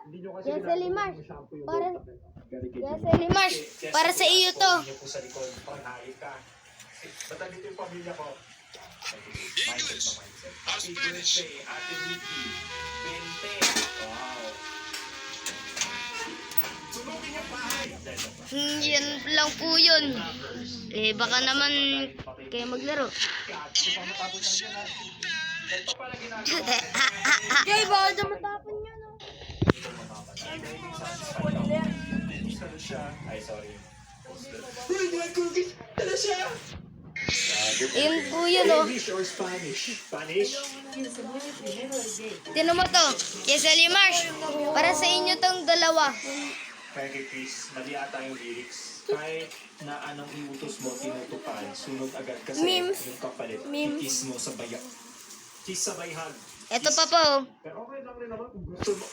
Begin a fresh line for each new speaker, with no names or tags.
Yes, Elimas. Yes, Elimas. Para sa iyo to.
Basta dito yung pamilya ko. English. Spanish. Ate Nikki. 20. Wow. Sunugin yung bahay.
Yan lang po yun. Eh, baka naman kayo maglaro. Jay, baka na matapon niya, no?
Ay, sorry. Uy, my cookies! Ano siya?
Ayun po yun, oh.
English or Spanish? Spanish?
Tinan mo to. Yes, Elimas. Para sa inyo tong dalawa.
Kaya kay Chris, mali ata yung lyrics. Kahit na anong iutos mo, tinutupad, sunod agad kasi
Memes.
yung kapalit.
Memes.
Kiss mo sa bayak. Kiss sa bayhan.
Ito pa po, oh.
Pero okay lang rin naman kung gusto mo.